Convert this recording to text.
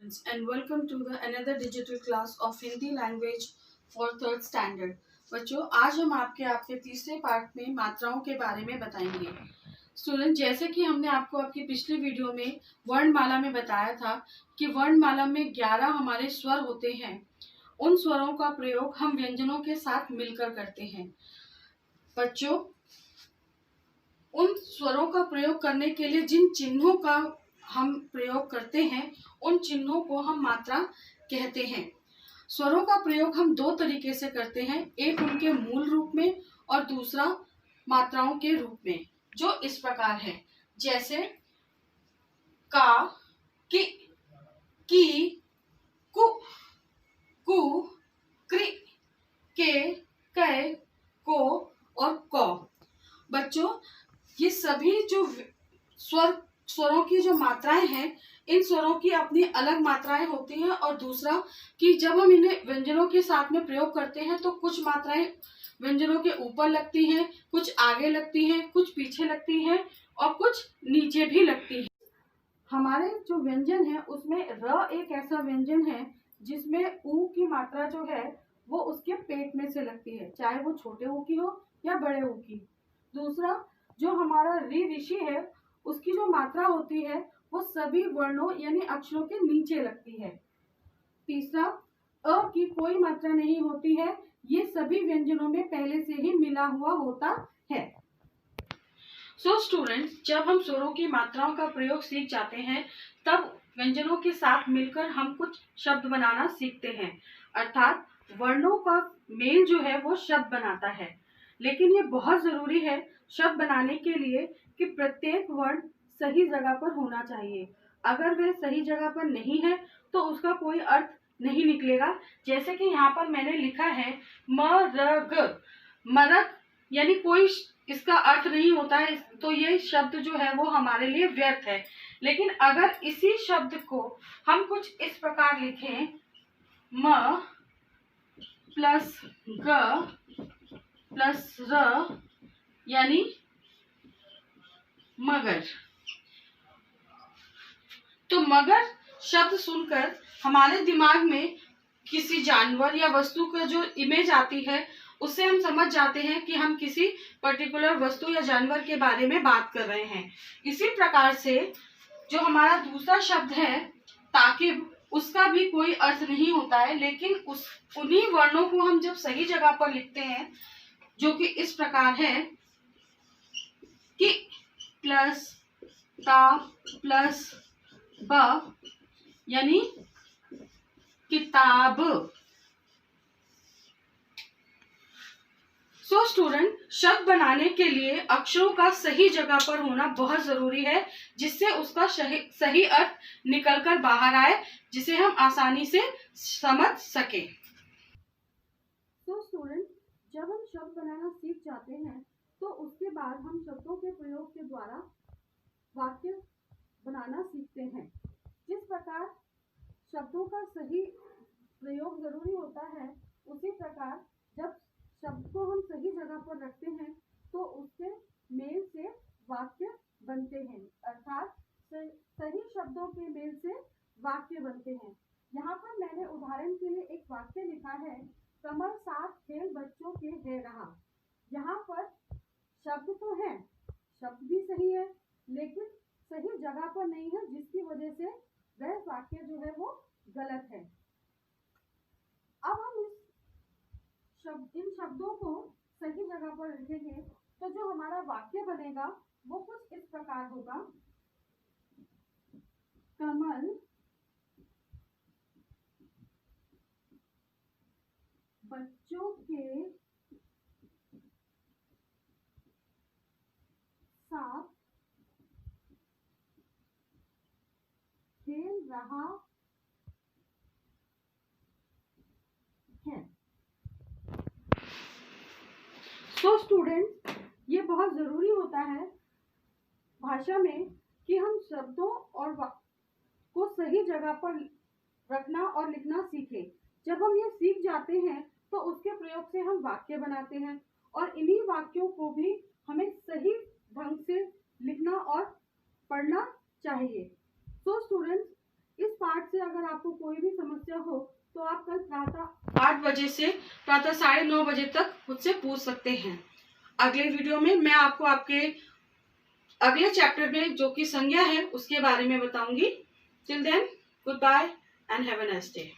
And welcome to the another digital class of Hindi language for third standard। बच्चों, आज हम आपके तीसरे पार्ट में मात्राओं के बारे में बताएंगे। स्टूडेंट, जैसे कि हमने आपको आपकी पिछली वीडियो में वर्णमाला में बताया था कि वर्णमाला में 11 हमारे स्वर होते हैं। उन स्वरों का प्रयोग हम व्यंजनों के साथ मिलकर करते हैं। बच्चों, उन स्वरों का प्रयोग करने के लिए जिन चिन्हों का हम प्रयोग करते हैं उन चिन्हों को हम मात्रा कहते हैं। स्वरों का प्रयोग हम दो तरीके से करते हैं, एक उनके मूल रूप में और दूसरा मात्राओं के रूप में, जो इस प्रकार है। जैसे का, कि, कु, कु, कृ, के, कै, को और कौ। बच्चों, ये सभी जो स्वरों की जो मात्राएं हैं, इन स्वरों की अपनी अलग मात्राएं होती हैं। और दूसरा कि जब हम इन्हें व्यंजनों के साथ में प्रयोग करते हैं तो कुछ मात्राएं व्यंजनों के ऊपर लगती हैं, कुछ आगे लगती हैं, कुछ पीछे लगती हैं और कुछ नीचे भी लगती हैं। हमारे जो व्यंजन है उसमें र एक ऐसा व्यंजन है जिसमें ऊ की मात्रा जो है वो उसके पेट में से लगती है, चाहे वो छोटे ऊ की हो या बड़े ऊ की। दूसरा, जो हमारा ऋषि है उसकी जो मात्रा होती है वो सभी वर्णों यानी अक्षरों के नीचे लगती है। तीसरा, अ की कोई मात्रा नहीं होती है, ये सभी व्यंजनों में पहले से ही मिला हुआ होता है। स्टूडेंट्स, जब हम स्वरों की मात्राओं का प्रयोग सीख जाते हैं तब व्यंजनों के साथ मिलकर हम कुछ शब्द बनाना सीखते हैं, अर्थात वर्णों का मेल जो है वो शब्द बनाता है। लेकिन ये बहुत जरूरी है शब्द बनाने के लिए कि प्रत्येक वर्ण सही जगह पर होना चाहिए। अगर वह सही जगह पर नहीं है तो उसका कोई अर्थ नहीं निकलेगा। जैसे कि यहाँ पर मैंने लिखा है मरग, मरग यानी कोई इसका अर्थ नहीं होता है, तो ये शब्द जो है वो हमारे लिए व्यर्थ है। लेकिन अगर इसी शब्द को हम कुछ इस प्रकार लिखें, म प्लस ग प्लस र यानी मगर, तो मगर शब्द सुनकर हमारे दिमाग में किसी जानवर या वस्तु का जो इमेज आती है उससे हम समझ जाते हैं कि हम किसी पर्टिकुलर वस्तु या जानवर के बारे में बात कर रहे हैं। इसी प्रकार से जो हमारा दूसरा शब्द है ताकिब, उसका भी कोई अर्थ नहीं होता है, लेकिन उन्हीं वर्णों को हम जब सही जगह पर लिखते हैं, जो कि इस प्रकार है कि प्लस ता प्लस ब यानी किताब। स्टूडेंट, शब्द बनाने के लिए अक्षरों का सही जगह पर होना बहुत जरूरी है, जिससे उसका सही अर्थ निकलकर बाहर आए, जिसे हम आसानी से समझ सके। स्टूडेंट, जब हम शब्द बनाना सीख जाते हैं तो उसके बाद हम शब्दों के प्रयोग के द्वारा वाक्य बनाना सीखते हैं। जिस प्रकार शब्दों का सही प्रयोग जरूरी होता है, उसी प्रकार जब शब्द को हम सही जगह पर रखते हैं तो उसके मेल से वाक्य बनते हैं, अर्थात सही शब्दों के मेल से वाक्य बनते हैं। यहाँ पर मैंने उदाहरण के लिए एक वाक्य लिखा है, कमर साथ खेल बच्चों के है रहा। यहाँ पर शब्द तो है, शब्द भी सही है, लेकिन सही जगह पर नहीं है, जिसकी वजह से वह वाक्य जो है वो गलत है। अब हम इन शब्दों को सही जगह पर लिखेंगे तो जो हमारा वाक्य बनेगा वो कुछ इस प्रकार होगा, कमल बच्चों के साथ खेल रहा है। स्टूडेंट, ये बहुत जरूरी होता है भाषा में कि हम शब्दों और को सही जगह पर रखना और लिखना सीखें। जब हम ये सीख जाते हैं तो उसके प्रयोग से हम वाक्य बनाते हैं और इन्हीं वाक्यों को भी हमें सही ढंग से लिखना और पढ़ना चाहिए। स्टूडेंट्स, इस पाठ से अगर आपको कोई भी समस्या हो तो आप कल प्रातः 8 बजे से प्रातः 9:30 बजे तक मुझसे पूछ सकते हैं। अगले वीडियो में मैं आपको आपके अगले चैप्टर में जो कि संज्ञा है उसके बारे में बताऊंगी। Till then, good bye and have a nice day.